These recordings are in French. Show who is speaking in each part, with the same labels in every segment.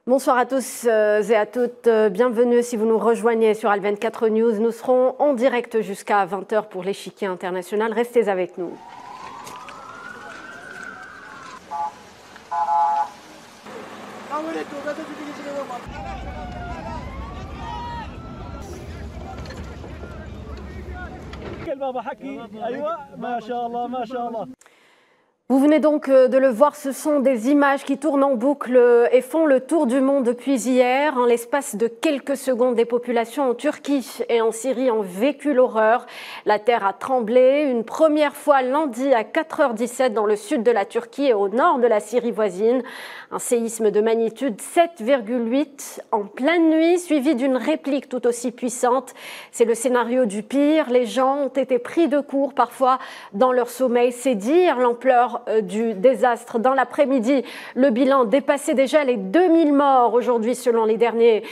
Speaker 1: Bonsoir à tous et à toutes, bienvenue si vous nous rejoignez sur Al24 News. Nous serons en direct jusqu'à 20 h pour l'échiquier international, restez avec nous. Vous venez donc de le voir, ce sont des images qui tournent en boucle et font le tour du monde depuis hier. En l'espace de quelques secondes, des populations en Turquie et en Syrie ont vécu l'horreur. La terre a tremblé une première fois lundi à 4h17 dans le sud de la Turquie et au nord de la Syrie voisine. Un séisme de magnitude 7,8 en pleine nuit, suivi d'une réplique tout aussi puissante. C'est le scénario du pire. Les gens ont été pris de court, parfois dans leur sommeil. C'est dire l'ampleur du désastre. Dans l'après-midi, le bilan dépassait déjà les 2000 morts. Aujourd'hui, selon les derniers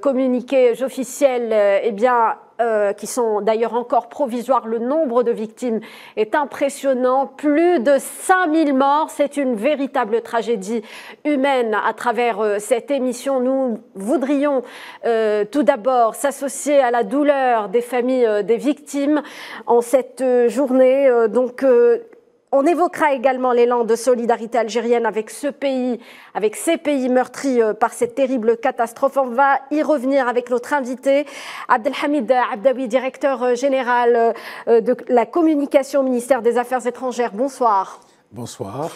Speaker 1: communiqués officiels, qui sont d'ailleurs encore provisoires, le nombre de victimes est impressionnant. Plus de 5000 morts, c'est une véritable tragédie humaine. À travers cette émission, nous voudrions tout d'abord s'associer à la douleur des familles des victimes en cette journée. On évoquera également l'élan de solidarité algérienne avec ce pays, avec ces pays meurtris par cette terrible catastrophe. On va y revenir avec notre invité, Abdelhamid Abdaoui, directeur général de la communication au ministère des Affaires étrangères. Bonsoir.
Speaker 2: Bonsoir.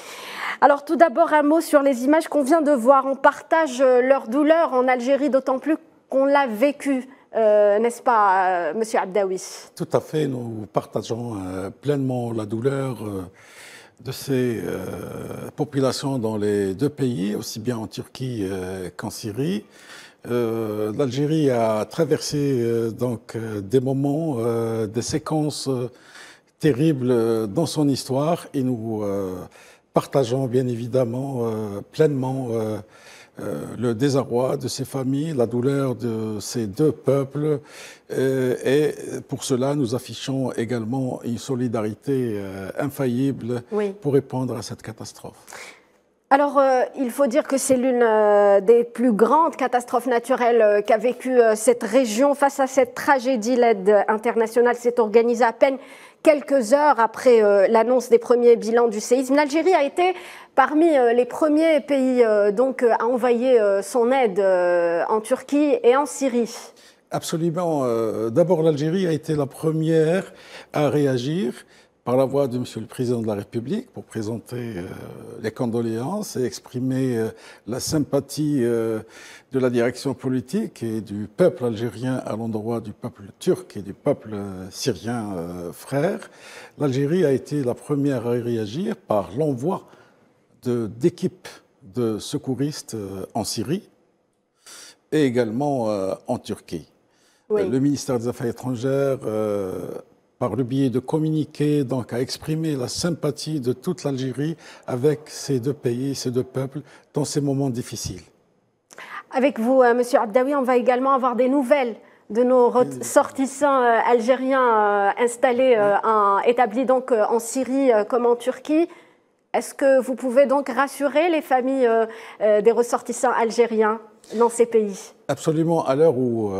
Speaker 1: Alors tout d'abord, un mot sur les images qu'on vient de voir. On partage leur douleur en Algérie, d'autant plus qu'on l'a vécu. N'est-ce pas, Monsieur Abdaoui?
Speaker 2: Tout à fait, nous partageons pleinement la douleur de ces populations dans les deux pays, aussi bien en Turquie qu'en Syrie. L'Algérie a traversé des moments, des séquences terribles dans son histoire et nous partageons bien évidemment pleinement le désarroi de ces familles, la douleur de ces deux peuples et pour cela nous affichons également une solidarité infaillible pour répondre à cette catastrophe.
Speaker 1: Alors, il faut dire que c'est l'une des plus grandes catastrophes naturelles qu'a vécue cette région. Face à cette tragédie, l'aide internationale s'est organisée à peine quelques heures après l'annonce des premiers bilans du séisme. L'Algérie a été parmi les premiers pays à envoyer son aide en Turquie et en Syrie.
Speaker 2: Absolument. D'abord, l'Algérie a été la première à réagir par la voix de M. le Président de la République pour présenter les condoléances et exprimer la sympathie de la direction politique et du peuple algérien à l'endroit du peuple turc et du peuple syrien frère. L'Algérie a été la première à réagir par l'envoi d'équipes de secouristes en Syrie et également en Turquie. Oui. Le ministère des Affaires étrangères par le biais de communiqués, a exprimé la sympathie de toute l'Algérie avec ces deux pays, ces deux peuples, dans ces moments difficiles.
Speaker 1: Avec vous, Monsieur Abdaoui, on va également avoir des nouvelles de nos ressortissants algériens établis donc en Syrie comme en Turquie. Est-ce que vous pouvez donc rassurer les familles des ressortissants algériens dans ces pays?
Speaker 2: Absolument. À l'heure où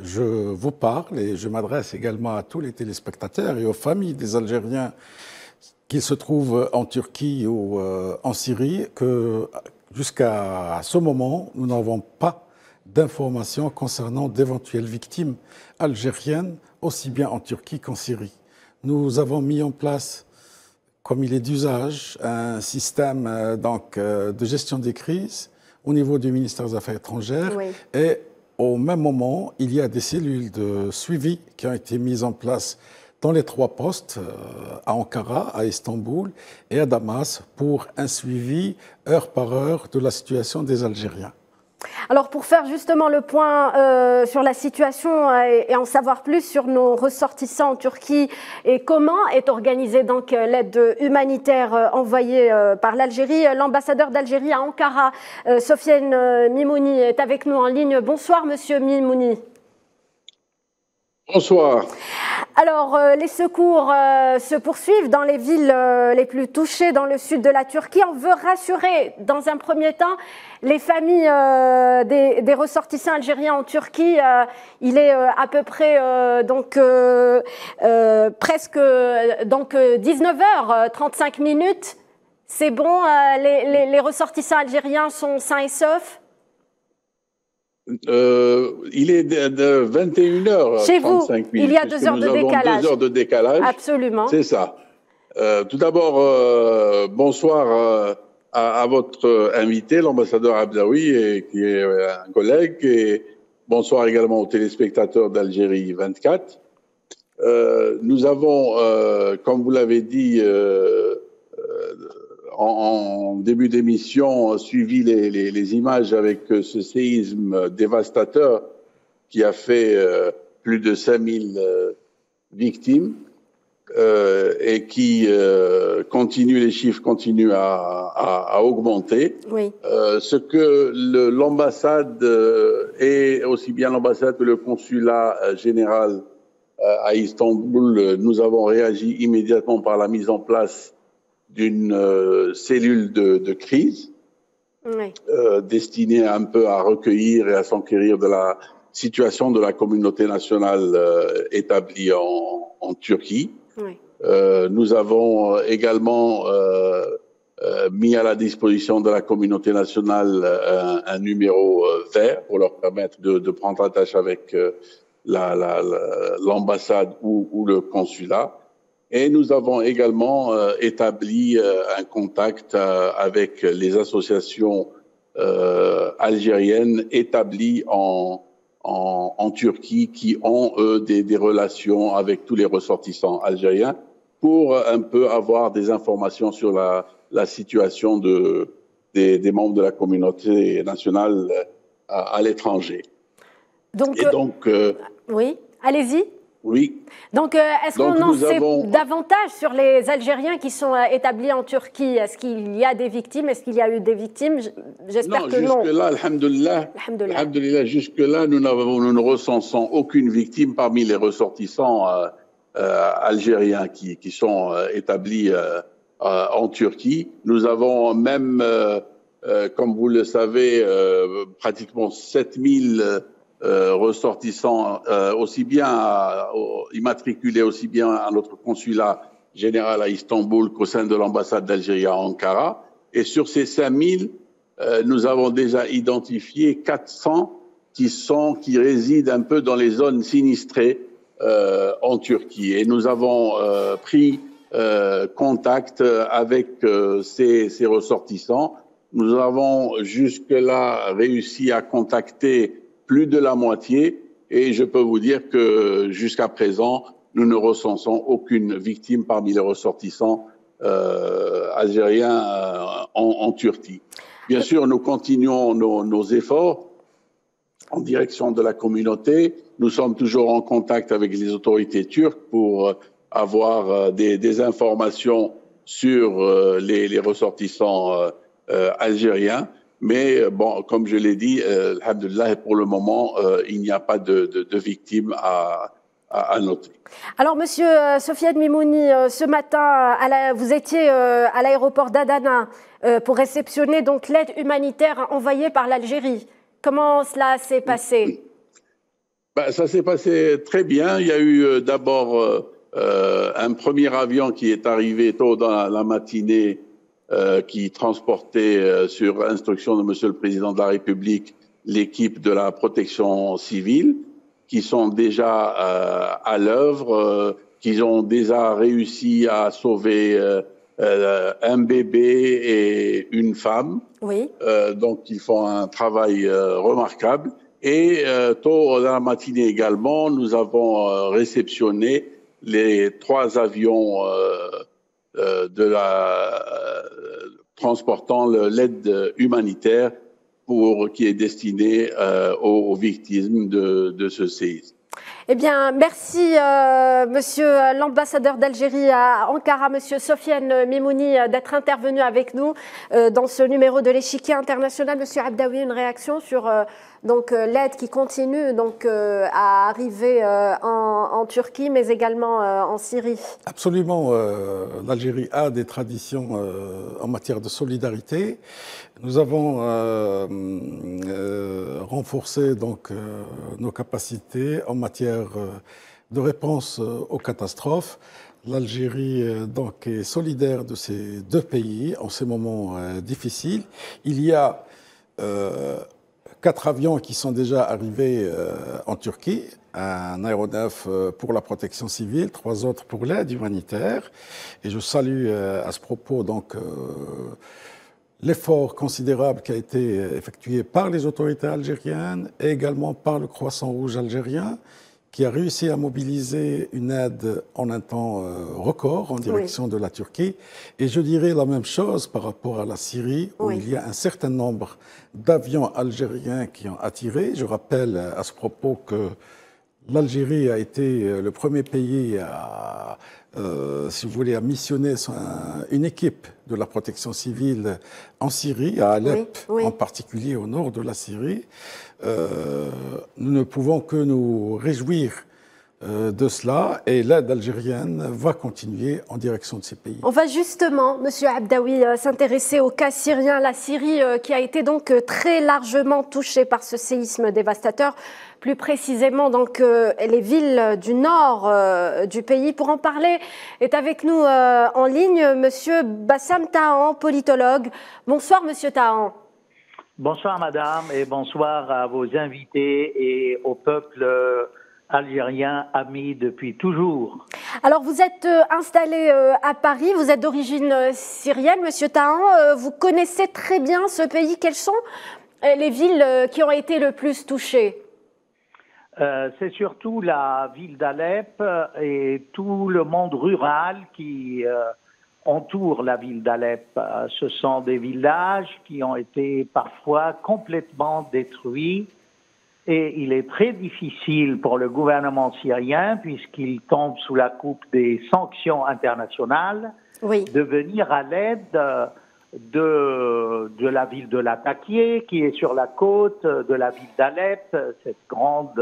Speaker 2: je vous parle, et je m'adresse également à tous les téléspectateurs et aux familles des Algériens qui se trouvent en Turquie ou en Syrie, que jusqu'à ce moment, nous n'avons pas d'informations concernant d'éventuelles victimes algériennes, aussi bien en Turquie qu'en Syrie. Nous avons mis en place, comme il est d'usage, un système de gestion des crises au niveau du ministère des Affaires étrangères. Oui. Et au même moment, il y a des cellules de suivi qui ont été mises en place dans les trois postes, à Ankara, à Istanbul et à Damas, pour un suivi heure par heure de la situation des Algériens.
Speaker 1: Alors pour faire justement le point sur la situation et en savoir plus sur nos ressortissants en Turquie et comment est organisée donc l'aide humanitaire envoyée par l'Algérie, l'ambassadeur d'Algérie à Ankara, Sofiane Mimouni, est avec nous en ligne. Bonsoir Monsieur Mimouni.
Speaker 3: Bonsoir.
Speaker 1: Alors, les secours se poursuivent dans les villes les plus touchées dans le sud de la Turquie. On veut rassurer, dans un premier temps, les familles des ressortissants algériens en Turquie. Il est à peu près presque 19h35 minutes. C'est bon, les ressortissants algériens sont sains et saufs?
Speaker 3: Il est de 21h35
Speaker 1: Chez vous,
Speaker 3: minutes.
Speaker 1: il y a 2 heures de décalage.
Speaker 3: 2 heures de décalage.
Speaker 1: Absolument.
Speaker 3: C'est ça. Tout d'abord, bonsoir à votre invité, l'ambassadeur Abdaoui, qui est un collègue, et bonsoir également aux téléspectateurs d'Algérie 24. Nous avons, comme vous l'avez dit, en début d'émission, suivi les images avec ce séisme dévastateur qui a fait plus de 5000 victimes et qui continue, les chiffres continuent à augmenter.
Speaker 1: Oui.
Speaker 3: Ce que l'ambassade et aussi bien l'ambassade que le consulat général à Istanbul, nous avons réagi immédiatement par la mise en place d'une cellule de crise, oui, destinée un peu à recueillir et à s'enquérir de la situation de la communauté nationale établie en Turquie. Oui. Nous avons également mis à la disposition de la communauté nationale un numéro vert pour leur permettre de prendre attache avec l'ambassade ou le consulat. Et nous avons également établi un contact avec les associations algériennes établies en Turquie qui ont, eux, des relations avec tous les ressortissants algériens pour un peu avoir des informations sur la situation des membres de la communauté nationale à l'étranger.
Speaker 1: Donc, oui, allez-y.
Speaker 3: Oui.
Speaker 1: Donc, est-ce qu'on en sait davantage sur les Algériens qui sont établis en Turquie? Est-ce qu'il y a des victimes? Est-ce qu'il y a eu des victimes? J'espère que non.
Speaker 3: Jusque-là, alhamdoulilah, jusque-là, nous ne recensons aucune victime parmi les ressortissants algériens qui sont établis en Turquie. Nous avons même, comme vous le savez, pratiquement 7000 ressortissants aussi bien immatriculés aussi bien à notre consulat général à Istanbul qu'au sein de l'ambassade d'Algérie à Ankara. Et sur ces 5000, nous avons déjà identifié 400 qui résident un peu dans les zones sinistrées en Turquie. Et nous avons pris contact avec ces ressortissants. Nous avons jusque-là réussi à contacter plus de la moitié, et je peux vous dire que jusqu'à présent, nous ne recensons aucune victime parmi les ressortissants algériens en Turquie. Bien sûr, nous continuons nos efforts en direction de la communauté. Nous sommes toujours en contact avec les autorités turques pour avoir des informations sur les ressortissants algériens. Mais bon, comme je l'ai dit, alhamdoulilah, pour le moment, il n'y a pas de victimes à noter.
Speaker 1: Alors, Monsieur Sofiane Mimouni, ce matin, vous étiez à l'aéroport d'Adana pour réceptionner donc l'aide humanitaire envoyée par l'Algérie. Comment cela s'est passé?
Speaker 3: Ça s'est passé très bien. Il y a eu d'abord un premier avion qui est arrivé tôt dans la matinée, qui transportait sur instruction de Monsieur le Président de la République l'équipe de la protection civile, qui sont déjà à l'œuvre, qui ont déjà réussi à sauver un bébé et une femme. Oui. Donc ils font un travail remarquable. Et tôt dans la matinée également, nous avons réceptionné les 3 avions transportant l'aide humanitaire qui est destinée aux victimes de ce séisme.
Speaker 1: Eh bien, merci, monsieur l'ambassadeur d'Algérie à Ankara, monsieur Sofiane Mimouni, d'être intervenu avec nous dans ce numéro de l'échiquier international. Monsieur Abdaoui, une réaction sur l'aide qui continue à arriver en Turquie, mais également en Syrie.
Speaker 2: Absolument. L'Algérie a des traditions en matière de solidarité. Nous avons renforcé nos capacités en matière de réponse aux catastrophes. L'Algérie est solidaire de ces deux pays en ces moments difficiles. Il y a 4 avions qui sont déjà arrivés en Turquie, un aéronef pour la protection civile, 3 autres pour l'aide humanitaire. Et je salue à ce propos l'effort considérable qui a été effectué par les autorités algériennes et également par le Croissant Rouge algérien, qui a réussi à mobiliser une aide en un temps record en direction de la Turquie. Et je dirais la même chose par rapport à la Syrie, où il y a un certain nombre d'avions algériens qui ont attiré. Je rappelle à ce propos que l'Algérie a été le premier pays à, si vous voulez, à missionner une équipe de la protection civile en Syrie, à Alep, en particulier au nord de la Syrie. Nous ne pouvons que nous réjouir de cela et l'aide algérienne va continuer en direction de ces pays.
Speaker 1: On va justement, monsieur Abdaoui, s'intéresser au cas syrien, la Syrie qui a été donc très largement touchée par ce séisme dévastateur, plus précisément les villes du nord du pays. Pour en parler, est avec nous en ligne monsieur Bassam Tahan, politologue. Bonsoir monsieur Tahan.
Speaker 4: Bonsoir madame et bonsoir à vos invités et au peuple algérien ami depuis toujours.
Speaker 1: Alors vous êtes installé à Paris, vous êtes d'origine syrienne, monsieur Tahan. Vous connaissez très bien ce pays. Quelles sont les villes qui ont été le plus touchées?
Speaker 4: C'est surtout la ville d'Alep et tout le monde rural qui entoure la ville d'Alep. Ce sont des villages qui ont été parfois complètement détruits et il est très difficile pour le gouvernement syrien, puisqu'il tombe sous la coupe des sanctions internationales, de venir à l'aide de la ville de Latakia, qui est sur la côte de la ville d'Alep, cette grande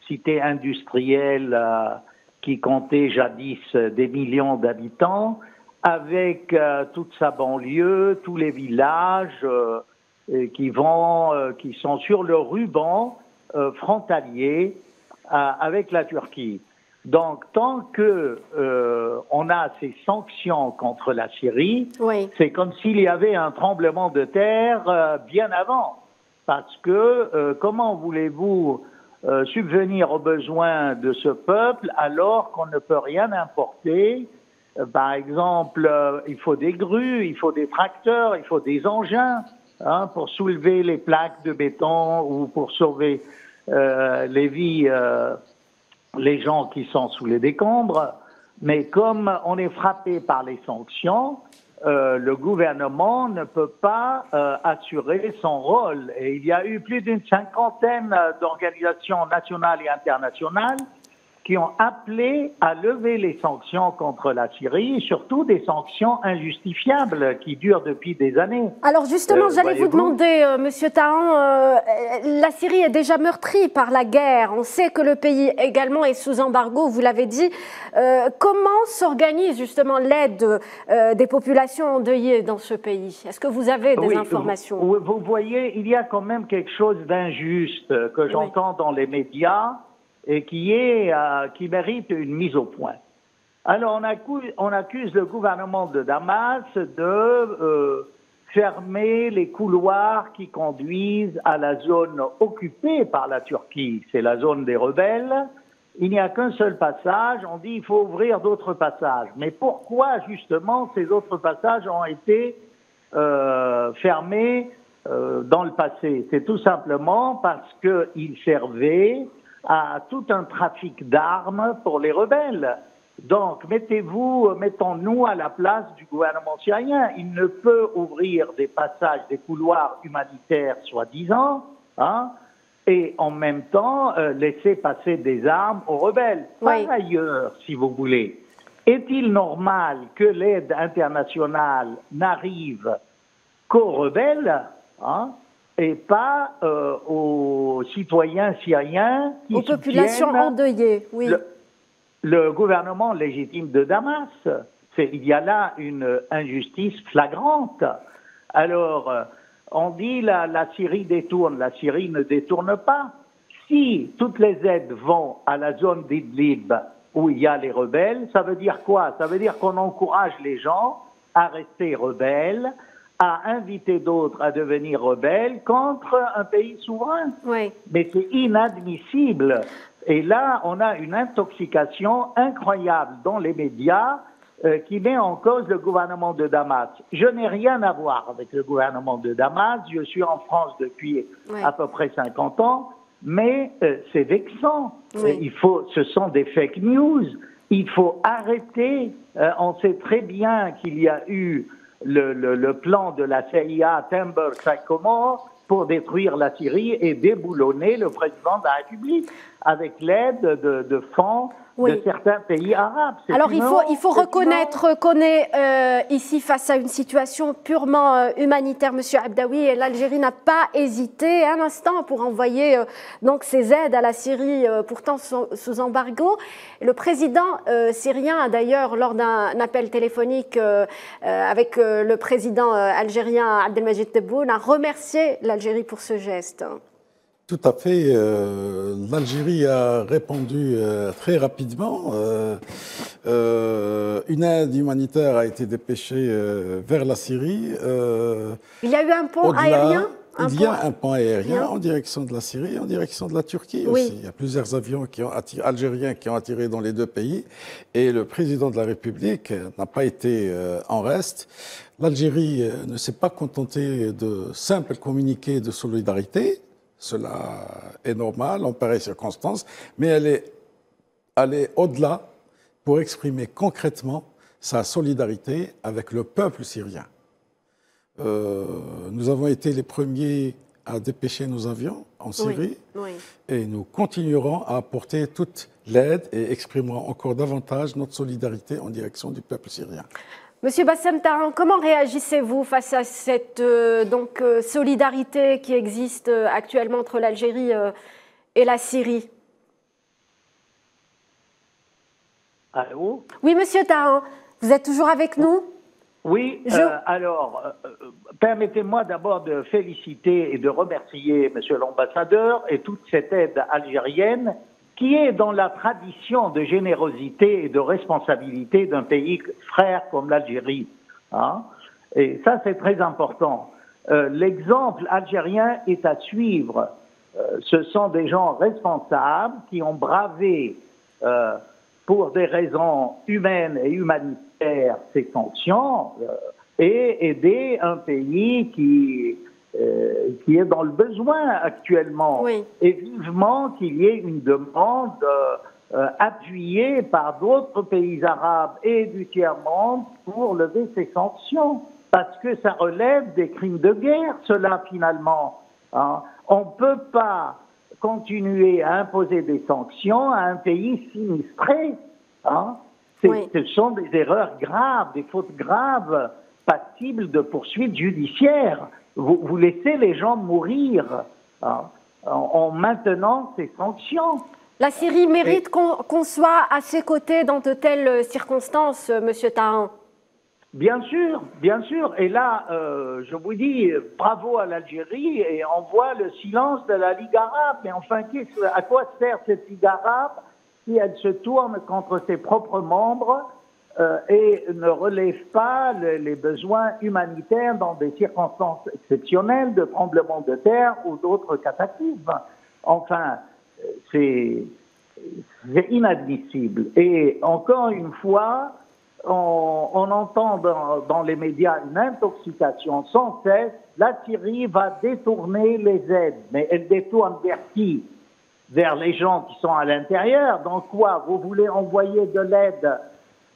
Speaker 4: cité industrielle qui comptait jadis des millions d'habitants, avec toute sa banlieue, tous les villages qui sont sur le ruban frontalier avec la Turquie. Donc, tant que on a ces sanctions contre la Syrie, c'est comme s'il y avait un tremblement de terre bien avant. Parce que comment voulez-vous subvenir aux besoins de ce peuple alors qu'on ne peut rien importer? Par exemple, il faut des grues, il faut des tracteurs, il faut des engins pour soulever les plaques de béton ou pour sauver les vies, les gens qui sont sous les décombres. Mais comme on est frappé par les sanctions, le gouvernement ne peut pas assurer son rôle. Et il y a eu plus d'une 50aine d'organisations nationales et internationales qui ont appelé à lever les sanctions contre la Syrie, surtout des sanctions injustifiables qui durent depuis des années.
Speaker 1: Alors justement, j'allais vous demander, monsieur Tahan, la Syrie est déjà meurtrie par la guerre. On sait que le pays également est sous embargo, vous l'avez dit. Comment s'organise justement l'aide des populations endeuillées dans ce pays? Est-ce que vous avez des informations?
Speaker 4: Vous voyez, il y a quand même quelque chose d'injuste que j'entends dans les médias et qui mérite une mise au point. Alors on accuse le gouvernement de Damas de fermer les couloirs qui conduisent à la zone occupée par la Turquie. C'est la zone des rebelles. Il n'y a qu'un seul passage. On dit qu'il faut ouvrir d'autres passages. Mais pourquoi justement ces autres passages ont été fermés dans le passé? C'est tout simplement parce qu'ils servaient à tout un trafic d'armes pour les rebelles. Donc, mettons-nous à la place du gouvernement syrien. Il ne peut ouvrir des passages, des couloirs humanitaires, soi-disant, et en même temps laisser passer des armes aux rebelles.
Speaker 1: Oui.
Speaker 4: Par ailleurs, si vous voulez, est-il normal que l'aide internationale n'arrive qu'aux rebelles, hein, et pas aux citoyens syriens qui
Speaker 1: aux populations endeuillées, oui.
Speaker 4: Le gouvernement légitime de Damas? Il y a là une injustice flagrante. Alors, on dit la Syrie détourne. La Syrie ne détourne pas. Si toutes les aides vont à la zone d'Idlib où il y a les rebelles, ça veut dire quoi? Ça veut dire qu'on encourage les gens à rester rebelles, à inviter d'autres à devenir rebelles contre un pays souverain.
Speaker 1: Oui.
Speaker 4: Mais c'est inadmissible. Et là, on a une intoxication incroyable dans les médias qui met en cause le gouvernement de Damas. Je n'ai rien à voir avec le gouvernement de Damas. Je suis en France depuis à peu près 50 ans, mais c'est vexant.
Speaker 1: Oui.
Speaker 4: Ce sont des fake news. Il faut arrêter. On sait très bien qu'il y a eu le plan de la CIA Timber Sycamore pour détruire la Syrie et déboulonner le président de la République avec l'aide de fonds de certains pays arabes.
Speaker 1: Alors il faut reconnaître qu'on est ici face à une situation purement humanitaire, Monsieur Abdaoui, et l'Algérie n'a pas hésité un instant pour envoyer donc ces aides à la Syrie, pourtant sous embargo. Le président syrien a d'ailleurs, lors d'un appel téléphonique avec le président algérien Abdelmajid Tebboune, a remercié l'Algérie pour ce geste.
Speaker 2: Tout à fait. L'Algérie a répondu très rapidement. Une aide humanitaire a été dépêchée vers la Syrie.
Speaker 1: Il y a eu un pont aérien?
Speaker 2: Il y a un pont aérien en direction de la Syrie, en direction de la Turquie aussi. Il y a plusieurs avions algériens qui ont atterri dans les deux pays. Et le président de la République n'a pas été en reste. L'Algérie ne s'est pas contentée de simples communiqués de solidarité. Cela est normal en pareille circonstance, mais elle est allée au-delà pour exprimer concrètement sa solidarité avec le peuple syrien. Nous avons été les premiers à dépêcher nos avions en Syrie et nous continuerons à apporter toute l'aide et exprimerons encore davantage notre solidarité en direction du peuple syrien.
Speaker 1: Monsieur Bassem Tahan, comment réagissez-vous face à cette solidarité qui existe actuellement entre l'Algérie et la Syrie?
Speaker 4: Allô?
Speaker 1: Oui, Monsieur Tahan, vous êtes toujours avec nous?
Speaker 4: Oui, alors, permettez-moi d'abord de féliciter et de remercier Monsieur l'ambassadeur et toute cette aide algérienne qui est dans la tradition de générosité et de responsabilité d'un pays frère comme l'Algérie. Hein? Et ça, c'est très important. L'exemple algérien est à suivre. Ce sont des gens responsables qui ont bravé, pour des raisons humaines et humanitaires, ces sanctions et aidé un pays qui est dans le besoin actuellement. Et vivement qu'il y ait une demande appuyée par d'autres pays arabes et du tiers-monde pour lever ces sanctions. Parce que ça relève des crimes de guerre, cela, finalement. Hein. On ne peut pas continuer à imposer des sanctions à un pays sinistré. Hein. Ce sont des erreurs graves, des fautes graves, passibles de poursuites judiciaires. Vous laissez les gens mourir en maintenant ces sanctions.
Speaker 1: La Syrie mérite qu'on soit à ses côtés dans de telles circonstances, Monsieur Tahan.
Speaker 4: Bien sûr, bien sûr. Et là, je vous dis, bravo à l'Algérie, et on voit le silence de la Ligue arabe. Mais enfin, à quoi sert cette Ligue arabe si elle se tourne contre ses propres membres et ne relève pas les besoins humanitaires dans des circonstances exceptionnelles de tremblements de terre ou d'autres cataclysmes? Enfin, c'est inadmissible. Et encore une fois, on entend dans les médias une intoxication sans cesse. La Syrie va détourner les aides. Mais elle détourne vers qui? Vers les gens qui sont à l'intérieur. Donc quoi? Vous voulez envoyer de l'aide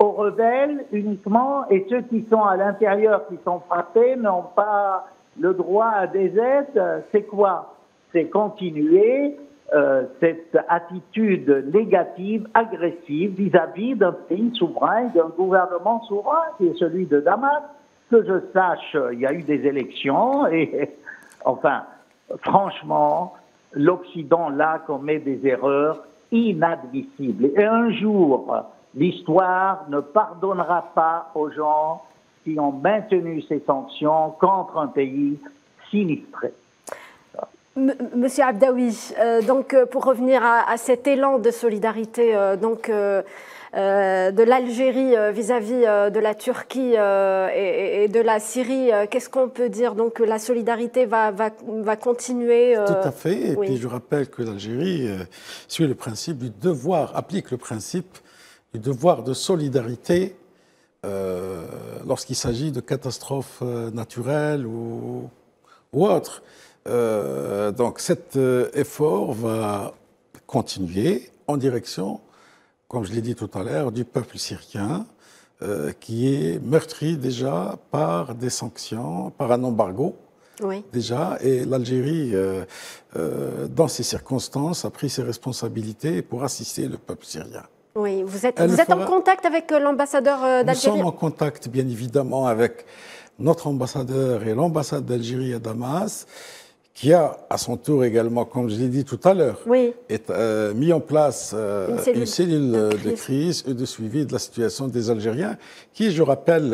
Speaker 4: aux rebelles uniquement, et ceux qui sont à l'intérieur, qui sont frappés, n'ont pas le droit à des aides? C'est quoi? c'est continuer cette attitude négative, agressive vis-à-vis d'un pays souverain, d'un gouvernement souverain qui est celui de Damas. Que je sache, il y a eu des élections et enfin, franchement, l'Occident là commet des erreurs inadmissibles. Et un jour, l'histoire ne pardonnera pas aux gens qui ont maintenu ces sanctions contre un pays sinistré.
Speaker 1: Monsieur Abdaoui, donc pour revenir à cet élan de solidarité de l'Algérie vis-à-vis de la Turquie et de la Syrie, qu'est-ce qu'on peut dire? Donc la solidarité va continuer.
Speaker 2: Tout à fait. Et puis je rappelle que l'Algérie suit le principe du devoir, applique le principe du devoir de solidarité lorsqu'il s'agit de catastrophes naturelles ou autres. Donc cet effort va continuer en direction, comme je l'ai dit tout à l'heure, du peuple syrien qui est meurtri déjà par des sanctions, par un embargo déjà, et l'Algérie, dans ces circonstances, a pris ses responsabilités pour assister le peuple syrien.
Speaker 1: Oui, vous êtes en contact avec l'ambassadeur d'Algérie?
Speaker 2: Nous sommes en contact, bien évidemment, avec notre ambassadeur et l'ambassade d'Algérie à Damas, qui a à son tour également, comme je l'ai dit tout à l'heure, mis en place une cellule de crise et de suivi de la situation des Algériens, qui, je rappelle,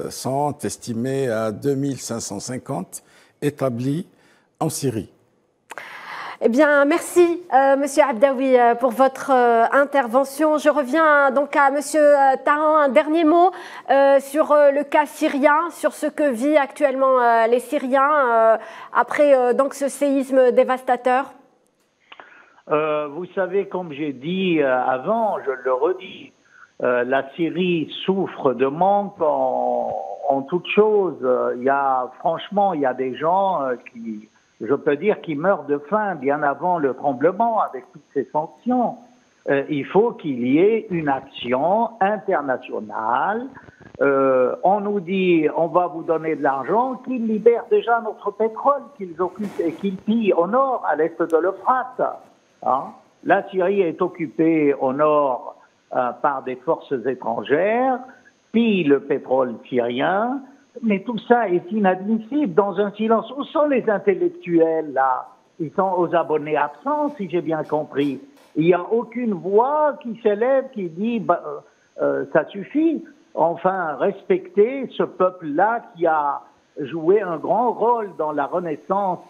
Speaker 2: sont estimés à 2550 établis en Syrie.
Speaker 1: Eh bien, merci, Monsieur Abdaoui, pour votre intervention. Je reviens donc à Monsieur Tahan. Un dernier mot sur le cas syrien, sur ce que vivent actuellement les Syriens après donc ce séisme dévastateur.
Speaker 4: Vous savez, comme j'ai dit avant, je le redis, la Syrie souffre de manque en toutes choses. Franchement, il y a des gens qui... je peux dire qu'ils meurent de faim bien avant le tremblement avec toutes ces sanctions. Il faut qu'il y ait une action internationale. On nous dit, on va vous donner de l'argent, qu'ils libèrent déjà notre pétrole, qu'ils occupent et qu'ils pillent au nord, à l'est de l'Euphrate. Hein? La Syrie est occupée au nord par des forces étrangères, pillent le pétrole syrien. Mais tout ça est inadmissible, dans un silence. Où sont les intellectuels, là? Ils sont aux abonnés absents, si j'ai bien compris. Il n'y a aucune voix qui s'élève, qui dit ça suffit. Enfin, respecter ce peuple-là qui a joué un grand rôle dans la Renaissance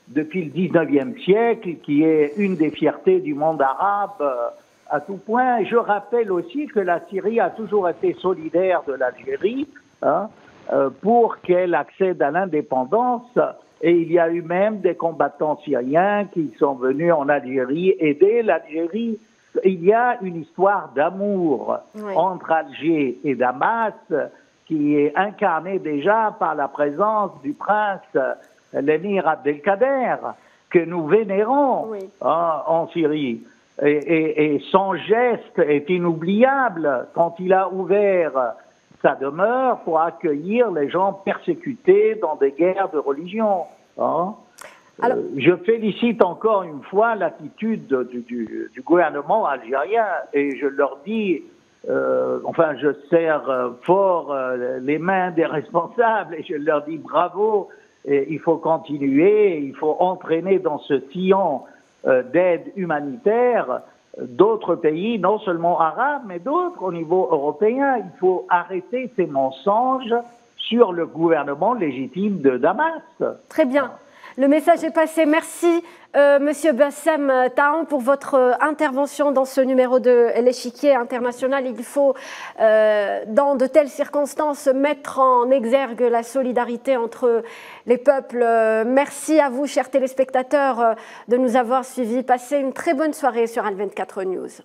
Speaker 4: depuis le 19e siècle, qui est une des fiertés du monde arabe à tout point. Je rappelle aussi que la Syrie a toujours été solidaire de l'Algérie, hein, pour qu'elle accède à l'indépendance. Et il y a eu même des combattants syriens qui sont venus en Algérie aider l'Algérie. Il y a une histoire d'amour entre Alger et Damas qui est incarnée déjà par la présence du prince l'émir Abdelkader, que nous vénérons en Syrie. Et son geste est inoubliable quand il a ouvert sa demeure pour accueillir les gens persécutés dans des guerres de religion. Hein? Alors, je félicite encore une fois l'attitude du gouvernement algérien et je leur dis, je serre fort les mains des responsables et je leur dis bravo, et il faut continuer, il faut entraîner dans ce sillon d'aide humanitaire d'autres pays, non seulement arabes, mais d'autres au niveau européen. Il faut arrêter ces mensonges sur le gouvernement légitime de Damas.
Speaker 1: Très bien. Le message est passé. Merci, Monsieur Bassem Tahan, pour votre intervention dans ce numéro de l'Échiquier international. Il faut, dans de telles circonstances, mettre en exergue la solidarité entre les peuples. Merci à vous, chers téléspectateurs, de nous avoir suivis. Passez une très bonne soirée sur Al 24 News.